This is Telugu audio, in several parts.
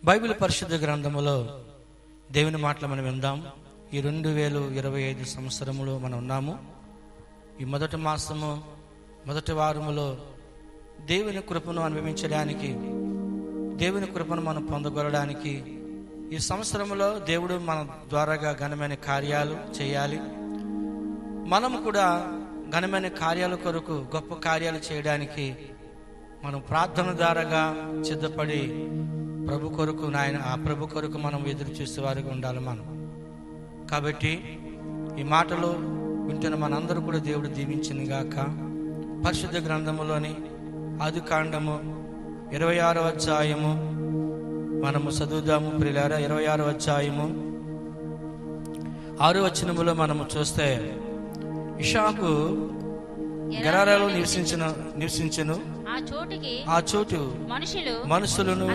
బైబిల్ పరిశుద్ధ గ్రంథములో దేవుని మాటలు మనం విందాం. ఈ 2025 సంవత్సరములో మనం ఉన్నాము. ఈ మొదటి మాసము మొదటి వారములో దేవుని కృపను అనుభవించడానికి, దేవుని కృపను మనం పొందగొనడానికి ఈ సంవత్సరంలో దేవుడు మన ద్వారాగా ఘనమైన కార్యాలు చేయాలి. మనము కూడా ఘనమైన కార్యాల కొరకు, గొప్ప కార్యాలు చేయడానికి మనం ప్రార్థన ద్వారాగా సిద్ధపడి ప్రభు కొరకు, ఆ ప్రభు కొరకు మనం ఎదురు చూసే వారిగా ఉండాలి మనం. కాబట్టి ఈ మాటలు వింటున్న మనందరూ కూడా దేవుడు దీవించిన గాక. పరిశుద్ధ గ్రంథములోని ఆదికాండము 26వ అధ్యాయము మనము చదువుదాము ప్రియులారా. 26వ అధ్యాయము 6వ వచనములో మనము చూస్తే, ఇషాకు గెరారాలో నివసించెను. ఆ చోటు మనుషులను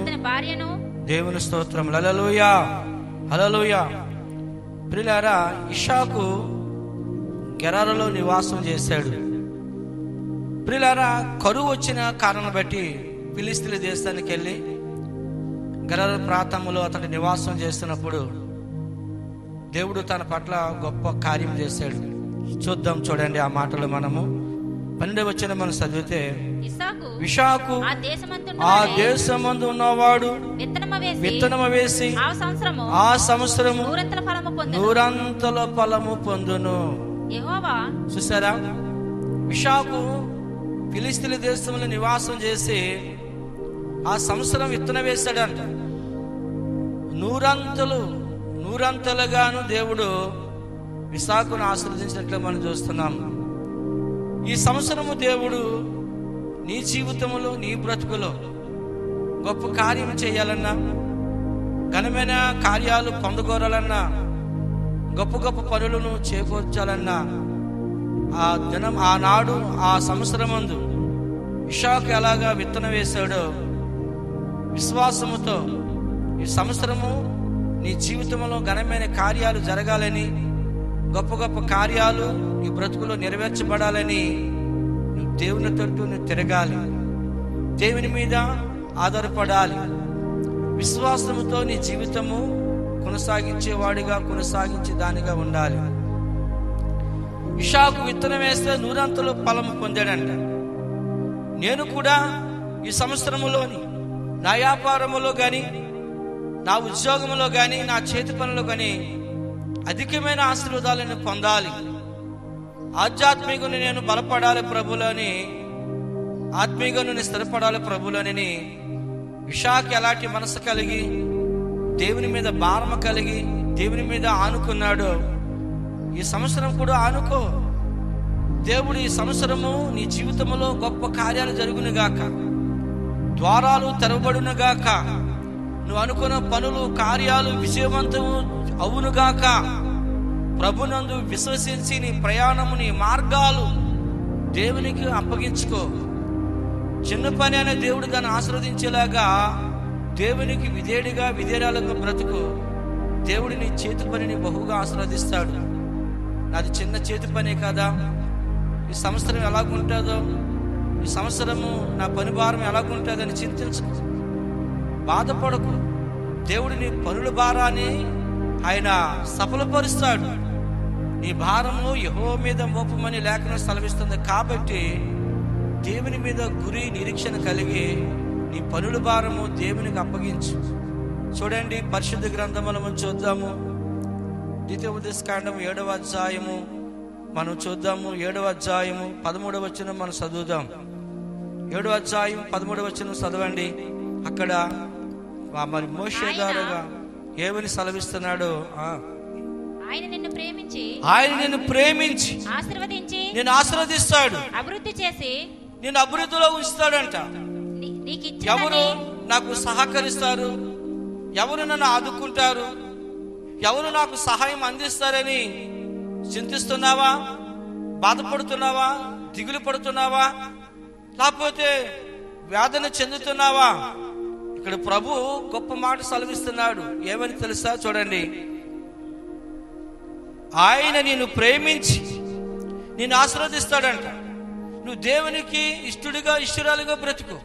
దేవుని స్తోత్రం. హల్లెలూయా, హల్లెలూయా. ప్రియులారా, ఇషాకు గెరారాలో నివాసం చేశాడు. ప్రియులారా, కరువు వచ్చిన కారణం బట్టి ఫిలిస్తీన్ల దేశానికి వెళ్ళి గెరారా ప్రాంతంలో అతని నివాసం చేస్తున్నప్పుడు దేవుడు తన పట్ల గొప్ప కార్యం చేశాడు. చూడండి ఆ మాటలు మనము 12వ వచనం మనం చదివితే, ఇషాకు ఆ దేశమందు ఉన్నవాడు విత్తనము వేసి ఆ సంవత్సరము నూరంతల ఫలము పొందును. చూసారా, ఇషాకు ఫిలిస్తీన్ల దేశంలో నివాసం చేసి ఆ సంవత్సరం విత్తనం వేశాడంట. నూరంతలుగాను దేవుడు ఇషాకును ఆశీర్వదించినట్లు మనం చూస్తున్నాం. ఈ సంవత్సరము దేవుడు నీ జీవితంలో, నీ బ్రతుకులో గొప్ప కార్యం చేయాలన్నా, ఘనమైన కార్యాలు పొందగోరాలన్నా, గొప్ప గొప్ప పనులను చేకూర్చాలన్నా, ఆ దినం, ఆనాడు, ఆ సంవత్సరమందు ఇషాకు ఎలాగా విత్తనం వేశాడో విశ్వాసముతో ఈ సంవత్సరము నీ జీవితంలో ఘనమైన కార్యాలు జరగాలని, గొప్ప గొప్ప కార్యాలు నీ బ్రతుకులో నెరవేర్చబడాలని నువ్వు దేవుని తట్టు నువ్వు తిరగాలి. దేవుని మీద ఆధారపడాలి. విశ్వాసముతో నీ జీవితము కొనసాగించేవాడిగా, కొనసాగించే దానిగా ఉండాలి. ఇషాకు విత్తనం వేస్తే నూరంతలు ఫలం పొందాడంట. నేను కూడా ఈ సంవత్సరములోని నా వ్యాపారములో కానీ, నా ఉద్యోగంలో కానీ, నా చేతి పనులో కానీ అధికమైన ఆశీర్వాదాలను పొందాలి. ఆధ్యాత్మికను నేను బలపడాలి ప్రభులోని, ఆత్మీయను నేను స్థిరపడాలి ప్రభులోని ఇషాకు ఎలాంటి మనసు కలిగి, దేవుని మీద భారమ కలిగి, దేవుని మీద ఆనుకున్నాడో ఈ సంవత్సరం కూడా ఆనుకో. దేవుడు ఈ సంవత్సరము నీ జీవితంలో గొప్ప కార్యాలు జరుగునుగాక, ద్వారాలు తెరవబడునుగాక, నువ్వు అనుకున్న పనులు, కార్యాలు విజయవంతము అవునుగాక. ప్రభునందు విశ్వసించి నీ ప్రయాణము, నీ మార్గాలు దేవునికి అప్పగించుకో. చిన్న పని అనే దేవుడు దాన్ని ఆశీర్వదించేలాగా దేవునికి విధేయురాలుగా బ్రతుకు. దేవుడు నీ చేతి పనిని బహుగా ఆశీర్వదిస్తాడు. నాది చిన్న చేతి పనే కదా, ఈ సంవత్సరం ఎలాగుంటుందో, ఈ సంవత్సరము నా పని భారం ఎలాగుంటుందని చింతించు, బాధపడకు. దేవుడు నీ పనుల భారాన్ని ఆయన సఫలపరుస్తాడు. నీ భారము యెహోవా మీద మోపమని లేఖనం సెలవిస్తుంది. కాబట్టి దేవుని మీద గురి, నిరీక్షణ కలిగి నీ పనుల భారము దేవునికి అప్పగించు. చూడండి, పరిశుద్ధ గ్రంథములో మనం చూద్దాము. ద్వితీయోపదేశకాండము 7వ అధ్యాయము మనం చూద్దాము. 7వ అధ్యాయము 13వ వచనం మనం చదువుదాం. 7వ అధ్యాయం 13వ వచనం చదవండి. అక్కడ మరి మోషే గారుగా ఏమని సెలవిస్తున్నాడు? ఆయన నిన్ను ప్రేమించి నేను ఆశీర్వదిస్తాడు, అభివృద్ధి చేసి నేను అభివృద్ధిలో ఉంచుతాడంట. ఎవరు నాకు సహకరిస్తారు, ఎవరు నన్ను ఆదుకుంటారు, ఎవరు నాకు సహాయం అందిస్తారని చింతిస్తున్నావా? బాధపడుతున్నావా? దిగులు పడుతున్నావా? లేకపోతే వేదన చెందుతున్నావా? ఇక్కడ ప్రభు గొప్ప మాట సెలవిస్తున్నాడు. ఏమని తెలుసా? చూడండి, ఆయన నిన్ను ప్రేమించి నిన్ను ఆశీర్వదిస్తాడంట. నువ్వు దేవునికి ఇష్టడుగా, ఇష్టరాలుగా బ్రతుకు.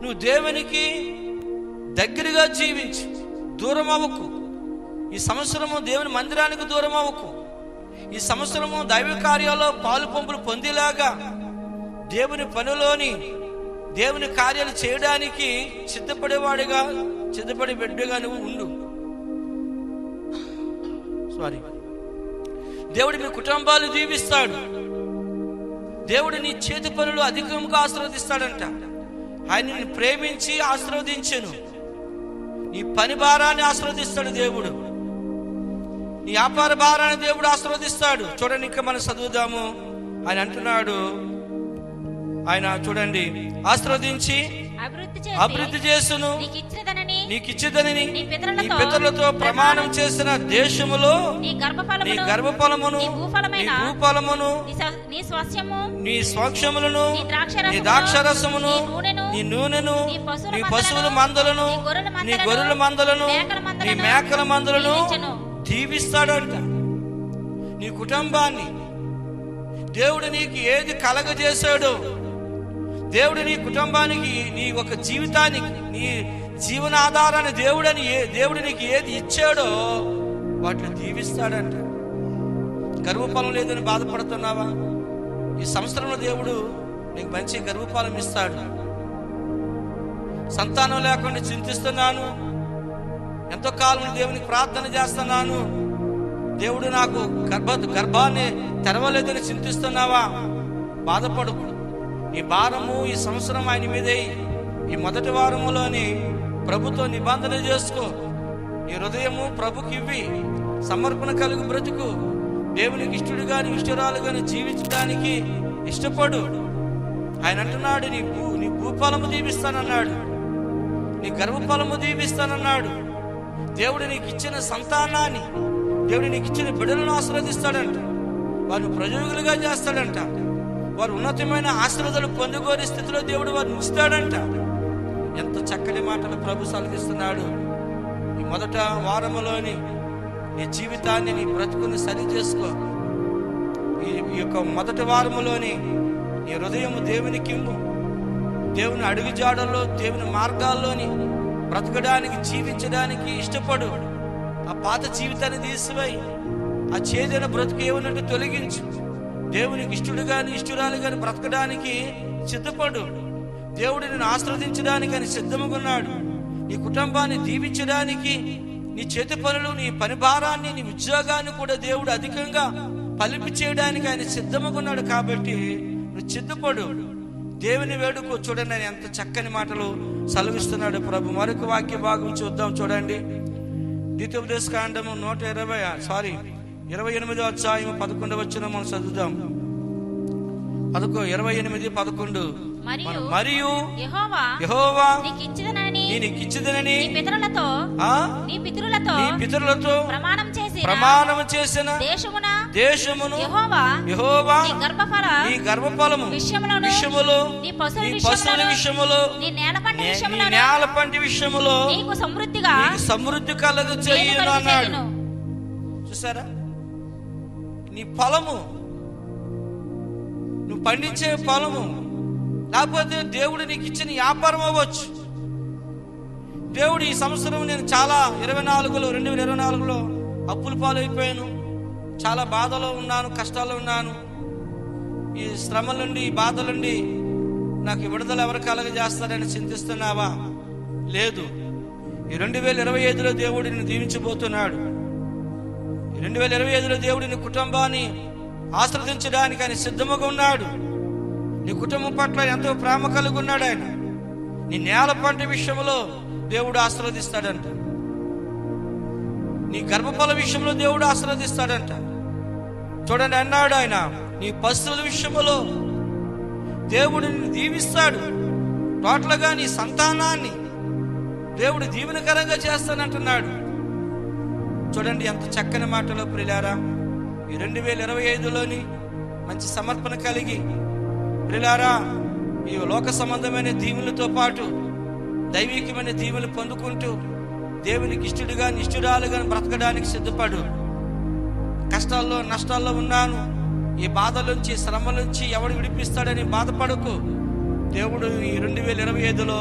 నువ్వు దేవునికి దగ్గరగా జీవించు, దూరం అవ్వకు. ఈ సంవత్సరము దేవుని మందిరానికి దూరం అవ్వకు. ఈ సంవత్సరము దైవ కార్యాల్లో పాలు పంపులు పొందేలాగా దేవుని పనిలోని దేవుని కార్యాలు చేయడానికి సిద్ధపడేవాడిగా, సిద్ధపడే బిడ్డగా నువ్వు ఉండు. దేవుడు మీ కుటుంబాలు దీవిస్తాడు. దేవుడు నీ చేతి పనులు అధికంగా ఆశీర్వదిస్తాడంట. ఆయన నిన్ను ప్రేమించి ఆశీర్వదించెను. నీ పని భారాన్ని ఆశీర్వదిస్తాడు దేవుడు. నీ వ్యాపార భారాన్ని దేవుడు ఆశీర్వదిస్తాడు. చూడండి, ఇంకా మనం చదువుదాము. ఆయన అంటున్నాడు, ఆయన చూడండి, ఆశీర్వదించి అభివృద్ధి చేసును, నీకు ఇచ్చిదనని నీ పితరులతో ప్రమాణం చేసిన దేశములో నీ గర్భఫలమును, నీ భూఫలమును, నీ స్వాక్షములను, నీ ద్రాక్షరసమును, నీ నూనెను, నీ పశువుల మందలను, నీ గొర్రెల మందలను, నీ మేకల మందలను దీవిస్తాడంట. నీ కుటుంబాన్ని దేవుడు నీకు ఏది కలగజేశాడో, దేవుడు నీ కుటుంబానికి, నీ ఒక జీవితానికి, నీ జీవనాధారాన్ని దేవుడు నీకు ఏది ఇచ్చాడో వాటిని దీవిస్తాడంట. గర్భఫలం లేదని బాధపడుతున్నావా? ఈ సంవత్సరంలో దేవుడు నీకు మంచి గర్భఫలం ఇస్తాడు. సంతానం లేకుండా చింతిస్తున్నాను, ఎంతో కాలం దేవునికి ప్రార్థన చేస్తున్నాను, దేవుడు నాకు గర్భాన్ని తెరవలేదని చింతిస్తున్నావా? బాధపడకు. నీ భారము ఈ సంవత్సరం ఆయన మీదే. ఈ మొదటి వారములోని ప్రభుతో నిబంధన చేసుకో. నీ హృదయము ప్రభుకి ఇవ్వి, సమర్పణ కలిగి బ్రతుకు. దేవునికి ఇష్టడు గాని ఇష్టరాలు గాని జీవించడానికి ఇష్టపడు. ఆయన అంటున్నాడు, నీ భూఫలము దీవిస్తానన్నాడు, నీ గర్భఫలము దీవిస్తానన్నాడు. దేవుడు నీకు ఇచ్చిన సంతానాన్ని, దేవుడు నీకు ఇచ్చిన బిడ్డలను ఆశీర్వదిస్తాడంట. వారిని ప్రయోగులుగా చేస్తాడంట. వారు ఉన్నతమైన ఆశీర్వాదాలు పొందుకోని స్థితిలో దేవుడు వారిని ఉంచుతాడంట. ఎంత చక్కని మాటలు ప్రభు సెలవిస్తున్నాడు. ఈ మొదట వారములోని నీ జీవితాన్ని, నీ బ్రతుకుని సరి చేసుకో. ఈ యొక్క మొదటి వారములోని నీ హృదయము దేవునికి ఇమ్ము. దేవుని అడుగు జాడల్లో, దేవుని మార్గాల్లోని బ్రతకడానికి, జీవించడానికి ఇష్టపడు. ఆ పాత జీవితాన్ని తీసివేయి. ఆ చేదైన బ్రతుకు ఏమన్నట్టు తొలగించు. దేవునికి ఇష్టడు గాని ఇష్టరాలు గాని బ్రతకడానికి సిద్ధపడు. దేవుడు నిన్ను ఆశీర్వదించడానికి ఆయన సిద్ధముగా ఉన్నాడు. నీ కుటుంబాన్ని దీవించడానికి, నీ చేతి పనులు, నీ పని భారాన్ని, నీ ఉద్యోగాన్ని కూడా దేవుడు అధికంగా ఫలింప చేయడానికి ఆయన సిద్ధముగా ఉన్నాడు. కాబట్టి నువ్వు సిద్ధపడు, దేవుని వేడుకో. చూడండి, ఆయన ఎంత చక్కని మాటలు సెలవిస్తున్నాడు ప్రభు. మరొక వాక్య భాగం చూద్దాం. చూడండి, ద్వితీయోపదేశకాండము 28వ అధ్యాయం 11వ వచనం మనం చదువుదాం. 28:11 మరియు యెహోవా నీకు ఇచ్చిదనని నీ పితరులతో ప్రమాణం చేసిన దేశమును యెహోవా నీ గర్భఫలము విషయములో, నీ పశువుల విషయములో, నీ నేల పంటి విషయములో నీకు సమృద్ధి కలుగజేయును అన్నాడు. చూసారా? నీ ఫలము, నువ్వు పండించే ఫలము, లేకపోతే దేవుడు నీకు ఇచ్చిన వ్యాపారం అవ్వచ్చు. దేవుడు ఈ సంవత్సరం నేను చాలా 2024లో అప్పుల పాలైపోయాను, చాలా బాధలో ఉన్నాను, కష్టాల్లో ఉన్నాను, ఈ శ్రమల నుండి, ఈ బాధల నుండి నాకు విడుదల ఎవరు కలగజేస్తారని చింతిస్తున్నావా? లేదు. ఈ 2025లో దేవుడు నిన్ను దీవించబోతున్నాడు. 2025లో దేవుడు నీ కుటుంబాన్ని ఆశీర్వదించడానికి ఆయన సిద్ధముగా ఉన్నాడు. నీ కుటుంబం పట్ల ఎంతో ప్రేమ కలిగి ఉన్నాడు ఆయన. నీ నేల పంట విషయంలో దేవుడు ఆశీర్వదిస్తాడంట. నీ గర్భఫల విషయంలో దేవుడు ఆశీర్వదిస్తాడంట. చూడండి, అన్నాడు ఆయన, నీ పశువుల విషయంలో దేవుడు నిన్ను దీవిస్తాడు. టోటల్గా నీ సంతానాన్ని దేవుడు దీవెనకరంగా చేస్తానంటున్నాడు. చూడండి ఎంత చక్కని మాటలో ప్రియులారా. ఈ 2025లోని మంచి సమర్పణ కలిగి ప్రియులారా, ఈ లోక సంబంధమైన దీవులతో పాటు దైవికమైన దీవులు పొందుకుంటూ దేవునికి ఇష్టడుగా నిష్ఠురాలుగా బ్రతకడానికి సిద్ధపడు. కష్టాల్లో నష్టాల్లో ఉన్నాను, ఈ బాధల నుంచి, శ్రమ నుంచి ఎవడు విడిపిస్తాడని బాధపడకు. దేవుడు ఈ 2025లో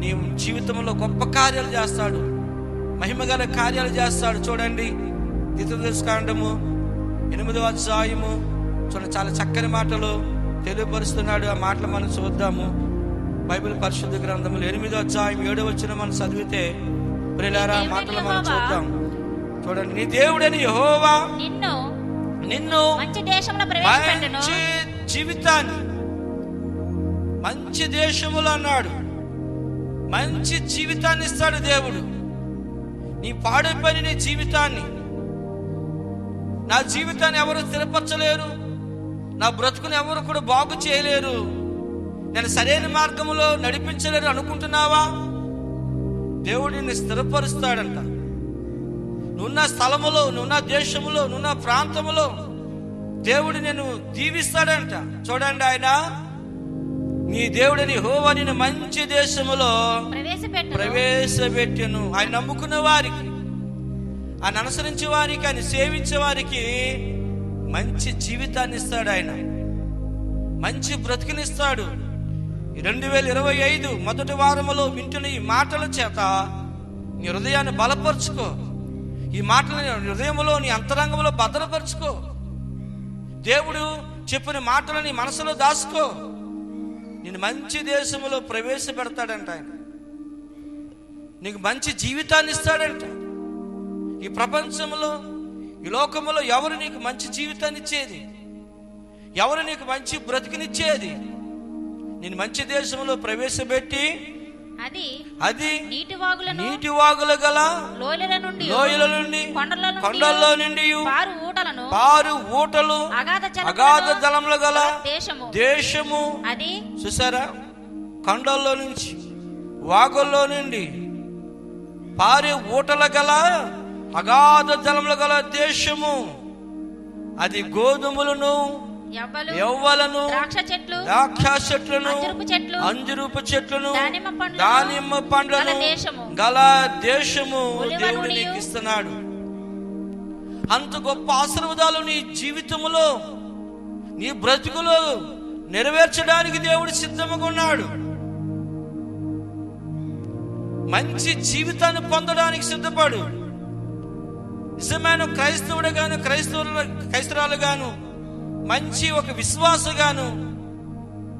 నీ జీవితంలో గొప్ప కార్యాలు చేస్తాడు, మహిమగల కార్యాలు చేస్తాడు. చూడండి, ద్వితీయోపదేశకాండము 8వ అధ్యాయము చూడండి, చాలా చక్కని మాటలు తెలియపరుస్తున్నాడు. ఆ మాటలు మనం చూద్దాము. బైబిల్ పరిశుద్ధ గ్రంథములు 8వ అధ్యాయం 7వ వచనం మనం చదివితే, ప్రియులారా, మాటలు మనం చూద్దాం. చూడండి, నీ దేవుడని యెహోవా నిన్ను మంచి దేశంలో ప్రవేశపెట్టును. మంచి జీవితాన్ని, మంచి దేశములు అన్నాడు. మంచి జీవితాన్ని ఇస్తాడు దేవుడు. నీ పాడైపోయిన నీ జీవితాన్ని, నా జీవితాన్ని ఎవరు స్థిరపరచలేరు, నా బ్రతుకుని ఎవరు కూడా బాగు చేయలేరు, నేను సరైన మార్గంలో నడిపించలేరు అనుకుంటున్నావా? దేవుడు నిన్ను స్థిరపరుస్తాడంట. నువ్వున్న స్థలములో, నువ్వున్న దేశములో, నువ్వున్న ప్రాంతములో దేవుడు నిన్ను దీవిస్తాడంట. చూడండి, ఆయన నీ దేవుడిని యెహోవా నిన్ను మంచి దేశములో ప్రవేశపెట్టెను. ఆయన నమ్ముకున్న వారికి, ఆయన అనుసరించే వారికి, ఆయన సేవించే వారికి మంచి జీవితాన్ని ఇస్తాడు. ఆయన మంచి బ్రతికినిస్తాడు. 2025 మొదటి వారములో వింటున్న ఈ మాటల చేత నీ హృదయాన్ని బలపరుచుకో. ఈ మాటలు హృదయంలో, నీ అంతరంగంలో భద్రపరుచుకో. దేవుడు చెప్పిన మాటలని మనసులో దాచుకో. నేను మంచి దేశంలో ప్రవేశపెడతాడంట. ఆయన నీకు మంచి జీవితాన్ని ఇస్తాడంట. ఈ ప్రపంచంలో, ఈ లోకంలో ఎవరు నీకు మంచి జీవితాన్ని ఇచ్చేది? ఎవరు నీకు మంచి బ్రతికినిచ్చేది? నేను మంచి దేశంలో ప్రవేశపెట్టి అది నీటి వాగుల గల లోయల నుండి కొండల్లో నుండి పారు ఊటలు అగాధ జలములు గల దేశము. చూసారా, కొండల్లో నుంచి, వాగుల్లో నుండి పారే ఊటల గల అగాధ జలములు గల దేశము. అది గోధుమలను, యవ్వలను, ద్రాక్ష చెట్లను, అంజురూపు చెట్లను, దానిమ్మ పండ్లను గల దేశము దేవుడు నీకు ఇస్తున్నాడు. అంత గొప్ప ఆశీర్వాదాలు నీ జీవితంలో, నీ బ్రతుకులో నెరవేర్చడానికి దేవుడు సిద్ధంగా ఉన్నాడు. మంచి జీవితాన్ని పొందడానికి సిద్ధపడు. నిజమైన క్రైస్తవుడు గాను, క్రైస్తవురాలు గాను, మంచి ఒక విశ్వాసగాను,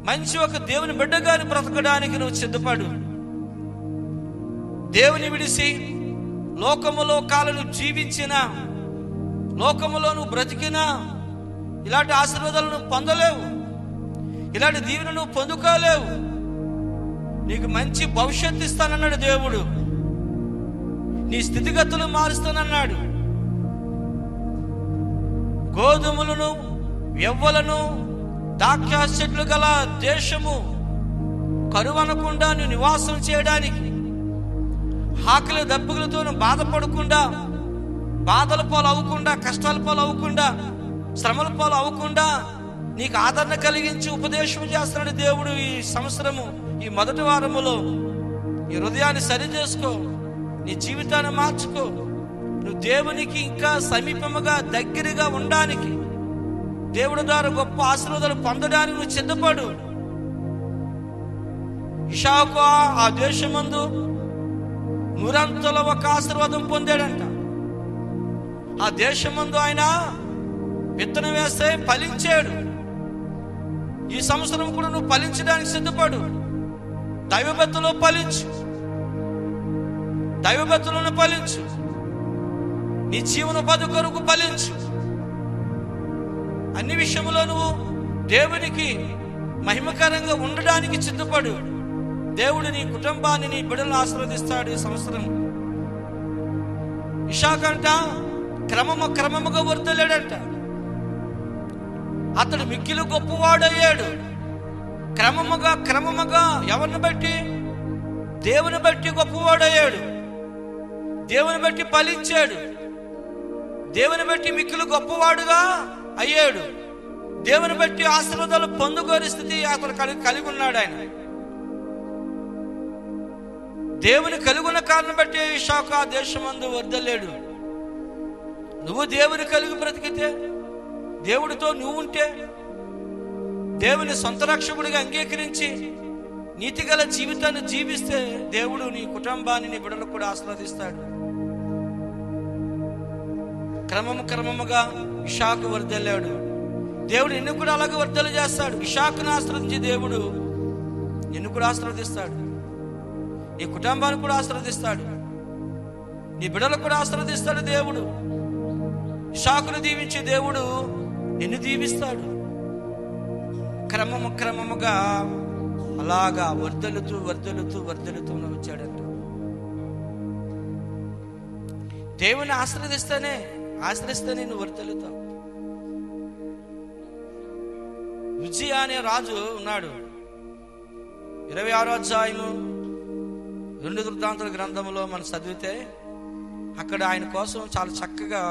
మంచి ఒక దేవుని బిడ్డగాను బ్రతకడానికి నువ్వు సిద్ధపడు. దేవుని విడిసి లోకములో కాలను జీవించిన, లోకములో నువ్వు బ్రతికినా ఇలాంటి ఆశీర్వాదాలు నువ్వు పొందలేవు, ఇలాంటి దీవెన నువ్వు పొందుకోలేవు. నీకు మంచి భవిష్యత్తు ఇస్తానన్నాడు దేవుడు. నీ స్థితిగతులు మారుస్తానన్నాడు. గోధుమలను, యవ్వలను, ద్రాక్ష చెట్లు గల దేశము, కరువనకుండా నువ్వు నివాసం చేయడానికి, ఆకలి దప్పులతో బాధపడకుండా, బాధల పాలు అవ్వకుండా, కష్టాల పాలు అవ్వకుండా, శ్రమల పాలు అవ్వకుండా నీకు ఆదరణ కలిగించి ఉపదేశం చేస్తున్నాడు దేవుడు. ఈ సంవత్సరము, ఈ మొదటి వారములో ఈ హృదయాన్ని సరి చేసుకో, నీ జీవితాన్ని మార్చుకో. నువ్వు దేవునికి ఇంకా సమీపముగా, దగ్గరగా ఉండడానికి, దేవుడి ద్వారా గొప్ప ఆశీర్వాదాలు పొందడానికి నువ్వు సిద్ధపడు. ఇషాకు ఆ దేశమందు 100 ఒక ఆశీర్వాదం పొందాడంట. ఆ దేశమందు ఆయన విత్తనం వేస్తే ఫలించాడు. ఈ సంవత్సరం కూడా నువ్వు ఫలించడానికి సిద్ధపడు. దైవభక్తిలో ఫలించు, దైవభక్తులను ఫలించు, నీ జీవనోపాధి కొరకు ఫలించు. అన్ని విషయంలో నువ్వు దేవునికి మహిమకరంగా ఉండడానికి సిద్ధపడు. దేవుడు నీ కుటుంబాన్ని, నీ బిడ్డలను ఆశీర్వదిస్తాడు. ఈ సంవత్సరం ఇషాకంట క్రమముగా వర్ధిల్లాడంట. అతడు మిక్కిలి గొప్పవాడయ్యాడు. క్రమముగా ఎవరిని బట్టి? దేవుని బట్టి గొప్పవాడయ్యాడు. దేవుని బట్టి ఫలించాడు. దేవుని బట్టి మిక్కిలి గొప్పవాడుగా అయ్యాడు. దేవుని బట్టి ఆశీర్వాదాలు పొందుకోని స్థితి అతను కలిగి ఉన్నాడు. ఆయన దేవుని కలిగి ఉన్న కారణం బట్టి ఇషాకు ఆ దేశమందు వర్ధిల్లాడు. నువ్వు దేవుని కలిగి బ్రతికితే, దేవుడితో నువ్వు ఉంటే, దేవుని సొంత రక్షకుడిగా అంగీకరించి నీతిగల జీవితాన్ని జీవిస్తే దేవుడు నీ కుటుంబాన్ని, నీ బిడ్డలకు కూడా ఆశీర్వదిస్తాడు. క్రమముగా ఇషాకు వర్ధిల్లాడు. దేవుడు నిన్ను కూడా అలాగే వర్ధలు చేస్తాడు. ఇషాకును ఆశీర్వదించి దేవుడు నిన్ను కూడా ఆశీర్వదిస్తాడు. నీ కుటుంబాన్ని కూడా ఆశీర్వదిస్తాడు. నీ బిడ్డలకు కూడా ఆశీర్వదిస్తాడు దేవుడు. ఇషాకును దీవించే దేవుడు నిన్ను దీవిస్తాడు. క్రమముగా అలాగా వర్ధలుతూ వచ్చాడంట. దేవుని ఆశ్రయిస్తేనే నువ్వు వర్ధలుతావు. ఉజ్జియా అనే రాజు ఉన్నాడు. 26వ అధ్యాయము 2 వృత్తాంతాల గ్రంథంలో మనం చదివితే అక్కడ ఆయన కోసం చాలా చక్కగా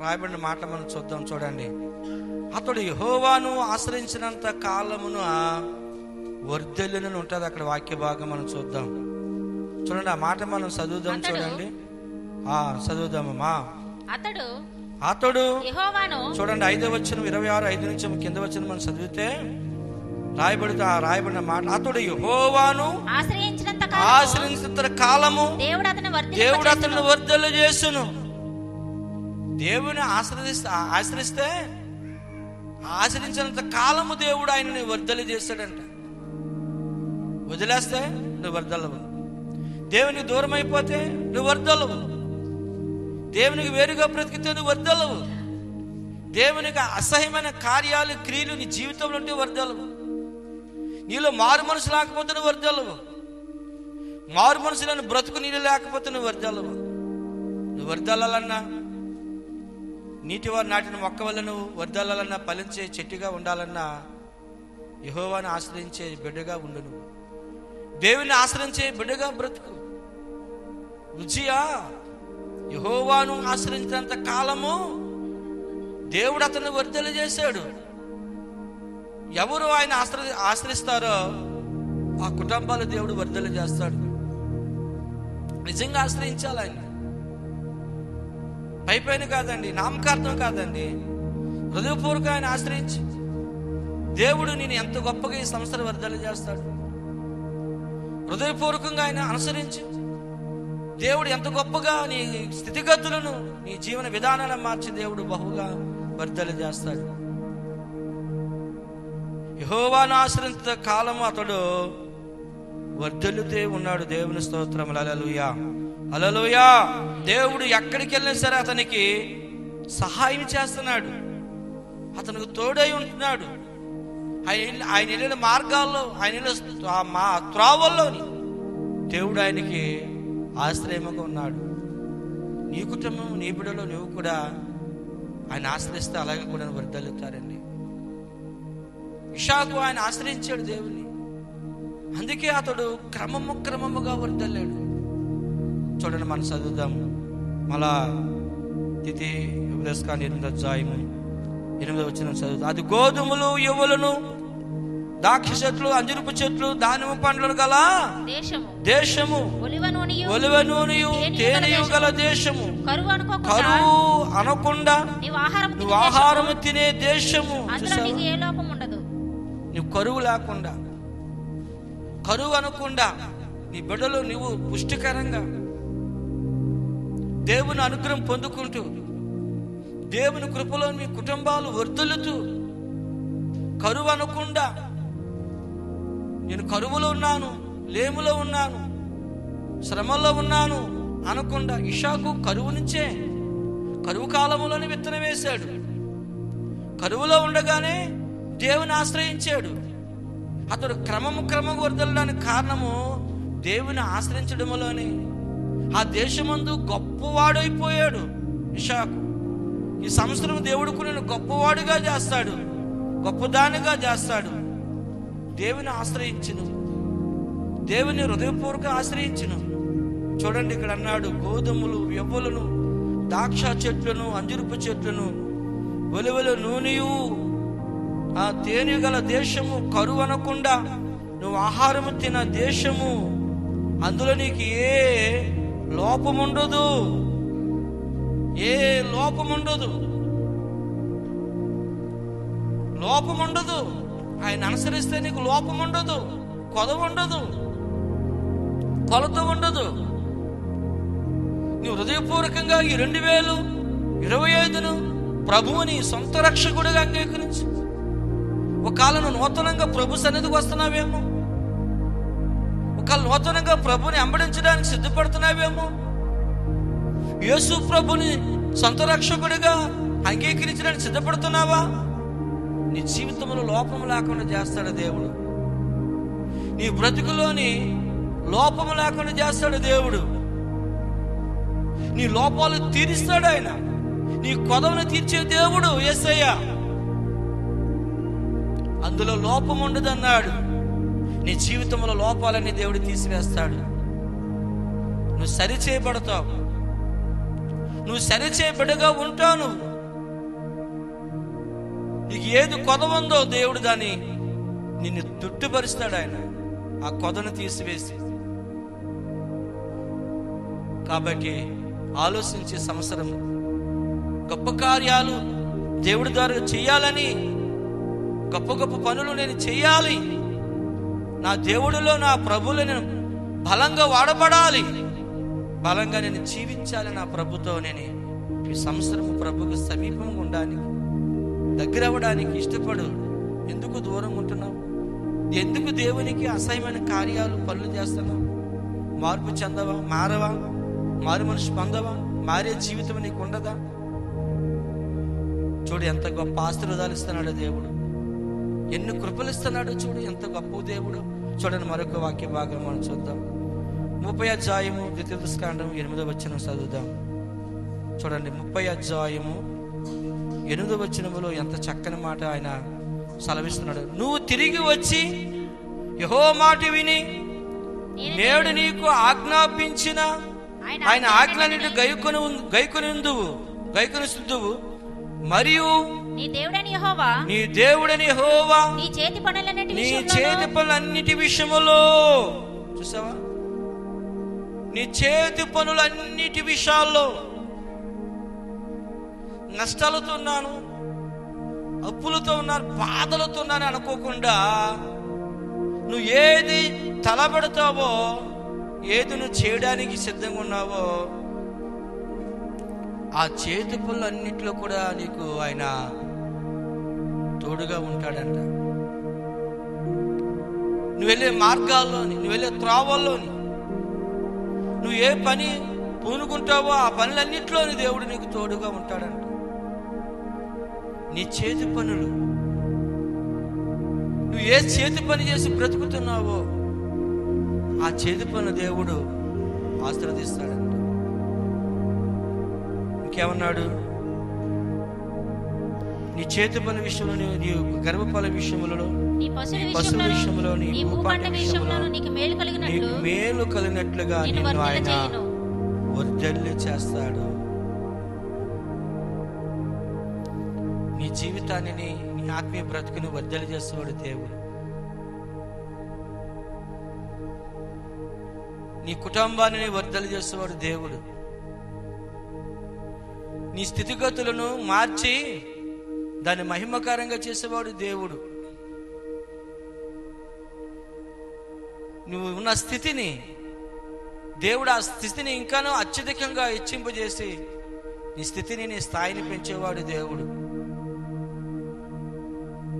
రాయబడిన మాట మనం చూడండి. అతడు యెహోవాను ఆశ్రయించినంత కాలమున వర్ధిల్లునని ఉంటుంది అక్కడ వాక్య భాగం. మనం చూడండి ఆ మాట మనం చదువుదాం. చూడండి చదువుదామమ్మా. అతడు చూడండి 5వ వచనం 26 నుంచి కింద వచనం మనం చదివితే రాయబడిన మాట, అతడు యెహోవాను ఆశ్రయించినంత కాలము దేవుడు అతను వర్ధలు చేసును. దేవుని ఆశ్రయిస్తే ఆశ్రయించినంత కాలము దేవుడు ఆయనని వర్ధలు చేస్తాడంట. వదిలేస్తే నువ్వు వర్ధలవు. దేవునికి దూరం అయిపోతే నువ్వు వర్ధలవు. దేవునికి వేరుగా బ్రతికితే నువ్వు వర్ధలవు. దేవునికి అసహ్యమైన కార్యాలు, క్రియలు నీ జీవితంలో ఉంటే వర్ధలవు. నీలో మారు మనసు లేకపోతే నువ్వు వర్ధలవు. మారు మనసులను బ్రతుకు నీళ్ళు లేకపోతే నువ్వు వర్ధలవు. నువ్వు వర్ధలాలన్నా, నీటివారు నాటిన మొక్క వల్ల నువ్వు వర్ధలాలన్నా, ఫలించే చెట్టుగా ఉండాలన్నా యెహోవాను ఆశ్రయించే బిడ్డగా ఉండు. నువ్వు దేవుని ఆశ్రయించే బిడ్డగా బ్రతుకు. ఉజ్జియా యెహోవాను ఆశ్రయించినంత కాలము దేవుడు అతన్ని వర్ధలు చేశాడు. ఎవరు ఆయన ఆశ్రయిస్తారో ఆ కుటుంబాలు దేవుడు వర్ధలు చేస్తాడు. నిజంగా ఆశ్రయించాలి ఆయన. పైపైన కాదండి, నామకార్థం కాదండి, హృదయపూర్వక ఆయన ఆశ్రయించి దేవుడు నేను ఎంత గొప్పగా ఈ సంస్థను వర్ధలు చేస్తాడు. హృదయపూర్వకంగా ఆయన అనుసరించి దేవుడు ఎంత గొప్పగా నీ స్థితిగతులను, నీ జీవన విధానాలను మార్చి దేవుడు బహుగా వర్ధలు చేస్తాడు. యెహోవాను ఆశ్రయించిన కాలము అతడు వర్ధలుతే ఉన్నాడు. దేవుని స్తోత్రం. హల్లెలూయా, హల్లెలూయా. దేవుడు ఎక్కడికి వెళ్ళినా సరే అతనికి సహాయం చేస్తున్నాడు. అతనికి తోడై ఉంటున్నాడు. ఆయన వెళ్ళిన మార్గాల్లో, ఆయన త్రోవల్లోని దేవుడు ఆయనకి ఆశ్రయముగా ఉన్నాడు. నీ కుటుంబం, నీ బిడ్డలో నువ్వు కూడా ఆయన ఆశ్రయిస్తే అలాగే కూడా వర్ధలుతారండి. ఇషాకు ఆయన ఆశ్రయించాడు దేవుని. అందుకే అతడు క్రమముగా వర్ధల్లాడు. చూడండి మనం చదువుదాం. మళ్ళా తిథి ఉపదేశకాండ 8వ అధ్యాయము 8వ వచనం చదువుతాం. అది గోధుమలు, యువలను, ద్రాక్ష చెట్లు, అంజూరపు చెట్లు, దానిమ్మ పండ్లను గల దేశము, ఒలివ నూనెయు తేనెయు గల దేశము, కరువు అనకుండా నువ్వు ఆహారము తినే దేశము. నువ్వు కరువు లేకుండా, కరువు అనకుండా నీ బిడ్డలో నువ్వు పుష్టికరంగా దేవుని అనుగ్రహం పొందుకుంటూ, దేవుని కృపలో మీ కుటుంబాలు వర్ధలుతూ, కరువు అనకుండా నేను కరువులో ఉన్నాను, లేములో ఉన్నాను, శ్రమల్లో ఉన్నాను అనకుండా. ఇషాకు కరువు నుంచే, కరువు కాలంలోనే విత్తనం వేశాడు. కరువులో ఉండగానే దేవుని ఆశ్రయించాడు. అతడు క్రమముగా వర్ధలడానికి కారణము దేవుని ఆశ్రయించడంలోనే. ఆ దేశమందు గొప్పవాడైపోయాడు ఇషాకు. ఈ సంవత్సరం దేవుడుకు నేను గొప్పవాడుగా చేస్తాడు, గొప్పదానిగా చేస్తాడు. దేవుని ఆశ్రయించును, దేవుని హృదయపూర్వక ఆశ్రయించును. చూడండి ఇక్కడ అన్నాడు, గోధుమలు, యవ్వలను, ద్రాక్ష చెట్లను, అంజూరపు చెట్లను, ఒలివల నూనెయు ఆ తేనె గల దేశము, కరువు అనకుండా నువ్వు ఆహారము తిన దేశము, అందులో నీకు ఏ లోపముండదు, ఏ లోపముండదు. ఆయన అనుసరిస్తే నీకు లోపముండదు. కొదవ ఉండదు, కొలత ఉండదు. నువ్వు హృదయపూర్వకంగా ఈ 2025ను ప్రభువుని సొంత రక్షకుడిగా అంగీకరించు. ఒకవేళ నువ్వు నూతనంగా ప్రభు సన్నిధికి వస్తున్నావేమో, ఒకవేళ నూతనంగా ప్రభుని వెంబడించడానికి సిద్ధపడుతున్నావేమో, యేసు ప్రభుని సొంత రక్షకుడిగా అంగీకరించడానికి సిద్ధపడుతున్నావా? నీ జీవితంలో లోపం లేకుండా చేస్తాడు దేవుడు. నీ బ్రతుకులోని లోపం లేకుండా చేస్తాడు దేవుడు. నీ లోపాలు తీరుస్తాడు ఆయన. నీ కొదవను తీర్చే దేవుడు యేసయ్య. అందులో లోపం ఉండదన్నాడు. నీ జీవితంలో లోపాలన్నీ దేవుడు తీసివేస్తాడు. నువ్వు సరిచేయబడతావు, నువ్వు సరిచేయబడిగా ఉంటావు. నీకు ఏది కొదవ ఉందో దేవుడు దాన్ని నిన్ను తృప్తిపరుస్తాడు ఆయన, ఆ కొదను తీసివేసి. కాబట్టి ఆలోచించే సంవత్సరం గొప్ప కార్యాలు దేవుడి ద్వారా చేయాలని, గొప్ప గొప్ప పనులు నేను చేయాలి, నా దేవుడిలో నా ప్రభువులో నేను బలంగా వాడబడాలి, బలంగా నేను జీవించాలి నా ప్రభుతో. నేను ఈ సంవత్సరం ప్రభుకు సమీపంగా ఉండడానికి, దగ్గర అవ్వడానికి ఇష్టపడు. ఎందుకు దూరంగా ఉంటున్నావు? ఎందుకు దేవునికి అసహ్యమైన కార్యాలు పనులు చేస్తున్నావు? మార్పు చెందవా? మారవా? మారు మనిషి పొందవా? మారే జీవితం నీకు ఉండదా? చూడు ఎంత గొప్ప ఆశీర్వాదాలు ఇస్తున్నాడు దేవుడు, ఎన్ని కృపలు ఇస్తున్నాడు. చూడు ఎంత గొప్ప దేవుడు. చూడండి, మరొక వాక్య భాగం మనం చూద్దాం. 30వ అధ్యాయము 2వ కాండం 8వ వచనం చదువుదాం. చూడండి, 30వ అధ్యాయము 8వ వచనములో ఎంత చక్కని మాట ఆయన సెలవిస్తున్నాడు. నువ్వు తిరిగి వచ్చి యెహోవా మాట విని నేడు నీకు ఆజ్ఞాపించిన ఆయన ఆజ్ఞని గైకొనిందువు మరియు నీ దేవుడని యెహోవా నీ చేతి పనులన్నిటి విషయములో, చూసావా, నీ చేతి పనులన్నిటి విషయాల్లో నష్టాలతో ఉన్నాను, అప్పులతో ఉన్నాను, బాధలతో ఉన్నాను అనుకోకుండా నువ్వు ఏది తలబడతావో, ఏది నువ్వు చేయడానికి సిద్ధంగా ఉన్నావో, ఆ చేతి పనులన్నిటిలో కూడా నీకు ఆయన తోడుగా ఉంటాడంట. నువ్వు వెళ్ళే మార్గాల్లోని, నువ్వు వెళ్ళే త్రోవల్లోని, నువ్వు ఏ పని పూనుకుంటావో ఆ పనులన్నిటిలోని దేవుడు నీకు తోడుగా ఉంటాడంట. నీ చేతి పనులు, నువ్వు ఏ చేతి పని చేసి బ్రతుకుతున్నావో ఆ చేతి పనులు దేవుడు ఆశీర్వదిస్తాడంట. ఇంకేమన్నాడు? నీ చేతి పని విషయంలో, నీ గర్భఫల విషయంలో, నీ పశువుల విషయంలో, నీ భూపంట విషయంలో నీకు మేలు కలిగినట్లుగా నిన్ను ఆయన వర్ధిల్లు చేస్తాడు. నీ జీవితాన్ని, నీ ఆత్మీయ బ్రతుకుని వర్ధిల్లు చేసేవాడు దేవుడు. నీ కుటుంబాన్ని వర్ధిల్లు చేసేవాడు దేవుడు. నీ స్థితిగతులను మార్చి దాన్ని మహిమకరంగా చేసేవాడు దేవుడు. నువ్వు ఉన్న స్థితిని దేవుడు, ఆ స్థితిని ఇంకానూ అత్యధికంగా హెచ్చింపజేసి నీ స్థితిని, నీ స్థాయిని పెంచేవాడు దేవుడు.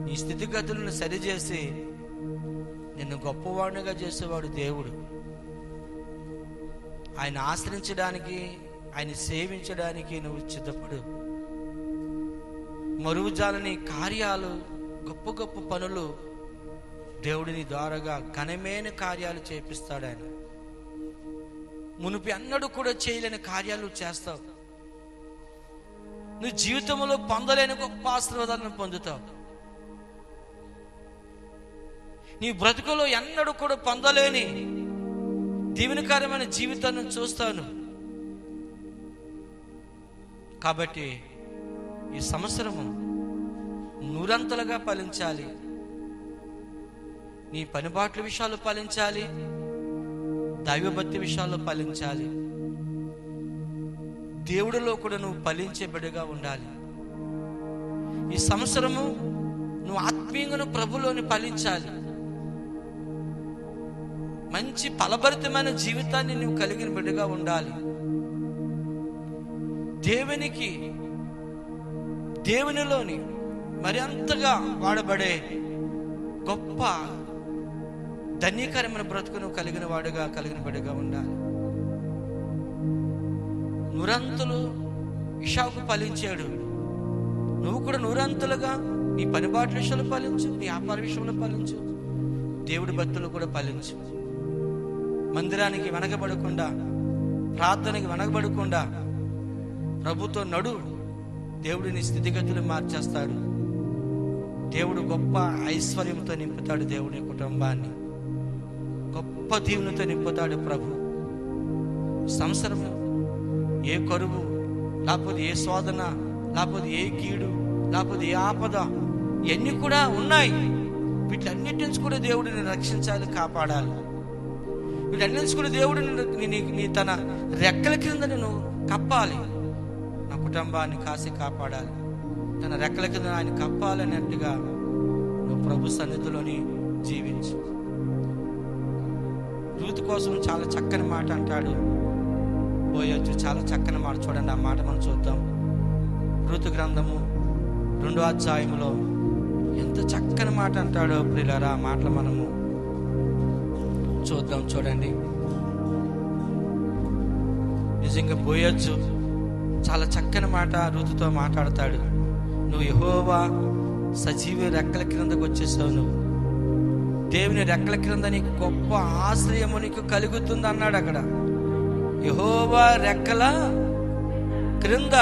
నీ స్థితిగతులను సరిచేసి నిన్ను గొప్పవాడిగా చేసేవాడు దేవుడు. ఆయన ఆశ్రయించడానికి, ఆయన సేవించడానికి నువ్వు సిద్ధపడు. మరువుజాలని కార్యాలు, గొప్ప గొప్ప పనులు దేవుడిని ద్వారాగా ఘనమైన కార్యాలు చేపిస్తాడు ఆయన. మునుపు అన్నడు కూడా చేయలేని కార్యాలు చేస్తావు. నువ్వు జీవితంలో పొందలేని గొప్ప ఆశీర్వాదాలను పొందుతావు. నీ బ్రతుకులో ఎన్నడూ కూడా పొందలేని దీవెనకరమైన జీవితాన్ని చూస్తాను. కాబట్టి ఈ సంవత్సరము నూరంతలుగా ఫలించాలి. నీ పనిబాట్ల విషయాలు ఫలించాలి, దైవభక్తి విషయాల్లో ఫలించాలి, దేవుడిలో కూడా నువ్వు ఫలించే బిడ్డగా ఉండాలి. ఈ సంవత్సరము నువ్వు ఆత్మీయంగా ప్రభులోని ఫలించాలి. మంచి ఫలభరితమైన జీవితాన్ని నువ్వు కలిగిన బిడ్డగా ఉండాలి. దేవునిలోని మరి అంతగా వాడబడే గొప్ప ధన్యకరమైన బ్రతుకును కలిగిన వాడుగా, కలిగిన బిడ్డగా ఉండాలి. నూరంతులు ఇషాకు ఫలించాడు. నువ్వు కూడా నూరంతులుగా నీ పనిబాట్ల విషయంలో ఫలించు, నీ వ్యాపార విషయంలో ఫలించు, దేవుడి భక్తులు కూడా ఫలించు. మందిరానికి వెనకబడకుండా, ప్రార్థనకి వెనకబడకుండా ప్రభుతో నడు. దేవుడిని స్థితిగతులు మార్చేస్తాడు. దేవుడు గొప్ప ఐశ్వర్యంతో నింపుతాడు. దేవుని కుటుంబాన్ని గొప్ప దీవెనతో నింపుతాడు ప్రభు. సంవత్సరము ఏ కరువు, లేకపోతే ఏ శోధన, లేకపోతే ఏ కీడు, లేకపోతే ఏ ఆపద, ఇవన్నీ కూడా ఉన్నాయి. వీటన్నిటి నుంచి కూడా దేవుడిని రక్షించాలి, కాపాడాలి. వీటన్నిటి నుంచి కూడా దేవుడిని నీ తన రెక్కల కింద నువ్వు కప్పాలి. నా కుటుంబాన్ని కాసి కాపాడాలి, తన రెక్కల కింద ఆయన కప్పాలన్నట్టుగా నువ్వు ప్రభు సన్నిధిలోని జీవించు. రూతు కోసం చాలా చక్కని మాట అంటాడు బోయజు. చాలా చక్కని మాట, చూడండి ఆ మాట మనం చూద్దాం. రూతు గ్రంథము 2వ అధ్యాయములో ఎంత చక్కని మాట అంటాడో ప్రియులారా, ఆ మాటలు మనము చూద్దాం. చూడండి, నిజంగా బోయజు చాలా చక్కని మాట రూతుతో మాట్లాడతాడు. నువ్వు యెహోవా సజీవ రెక్కల క్రిందకు వచ్చేసావు. నువ్వు దేవుని రెక్కల క్రింద నీకు గొప్ప ఆశ్రయము నీకు కలుగుతుంది అన్నాడు అక్కడ. యెహోవా రెక్కల క్రింద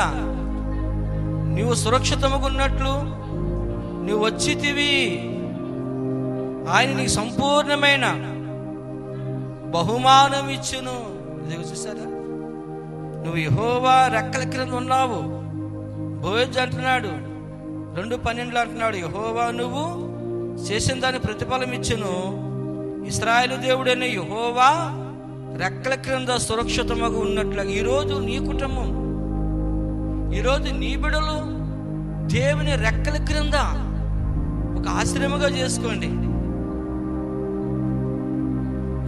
నువ్వు సురక్షితముగా ఉన్నట్లు నువ్వు వచ్చితివి. ఆయన నీకు సంపూర్ణమైన బహుమానం ఇచ్చును. ఇదిగో చూసారా, నువ్వు యెహోవా రెక్కల క్రింద ఉన్నావు. బోయజు అంటున్నాడు 2:12 అంటున్నాడు, యెహోవా నువ్వు చేసిన దాని ప్రతిఫలం ఇచ్చును. ఇశ్రాయేలు దేవుడైన యెహోవా రెక్కల క్రింద సురక్షితముగా ఉన్నట్లు. ఈరోజు నీ కుటుంబం, ఈరోజు నీ బిడ్డలు దేవుని రెక్కల క్రింద ఒక ఆశ్రయముగా చేసుకోండి.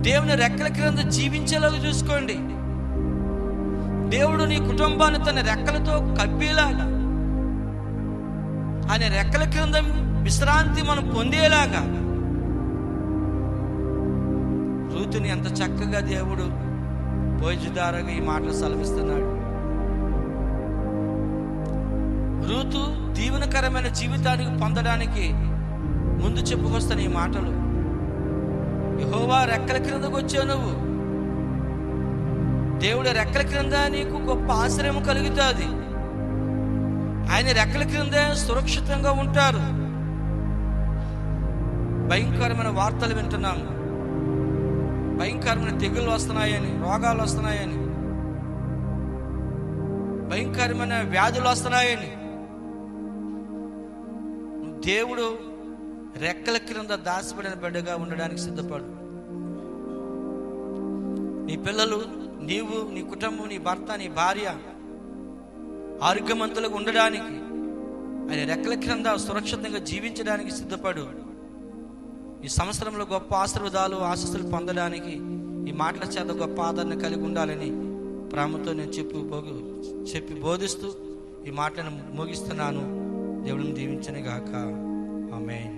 దేవుని రెక్కల క్రింద జీవించేలాగా చూసుకోండి. దేవుడు నీ కుటుంబాన్ని తన రెక్కలతో కప్పేలాగా, ఆయన రెక్కల క్రింద విశ్రాంతి మనం పొందేలాగా రూతుని ఎంత చక్కగా దేవుడు బోయజు ద్వారాగా ఈ మాటలు సెలవిస్తున్నాడు. రూతు దీవెనకరమైన జీవితానికి పొందడానికి ముందు చెప్పుకొస్తాను ఈ మాటలు. యెహోవా రెక్కల క్రిందకు వచ్చావు నువ్వు. దేవుడి రెక్కల క్రింద నీకు గొప్ప ఆశ్రయం కలుగుతుంది. ఆయన రెక్కల క్రిందే సురక్షితంగా ఉంటారు. భయంకరమైన వార్తలు వింటున్నాము. భయంకరమైన తెగుళ్ళు వస్తున్నాయని, రోగాలు వస్తున్నాయని, భయంకరమైన వ్యాధులు వస్తున్నాయని. దేవుడు రెక్కల క్రింద దాచబడిన బిడ్డగా ఉండడానికి సిద్ధపడు. నీ పిల్లలు, నీవు, నీ కుటుంబం, నీ భర్త, నీ భార్య ఆరోగ్యవంతులుగా ఉండడానికి, ఆయన రెక్కల క్రింద సురక్షితంగా జీవించడానికి సిద్ధపడు. ఈ సంవత్సరంలో గొప్ప ఆశీర్వాదాలు, ఆశీస్సులు పొందడానికి ఈ మాటల చేత గొప్ప ఆదరణ కలిగి ఉండాలని ప్రేమతో నేను చెప్పి బోధిస్తూ ఈ మాటలను ముగిస్తున్నాను. దేవుడిని దీవించను గాక. ఆమేన్.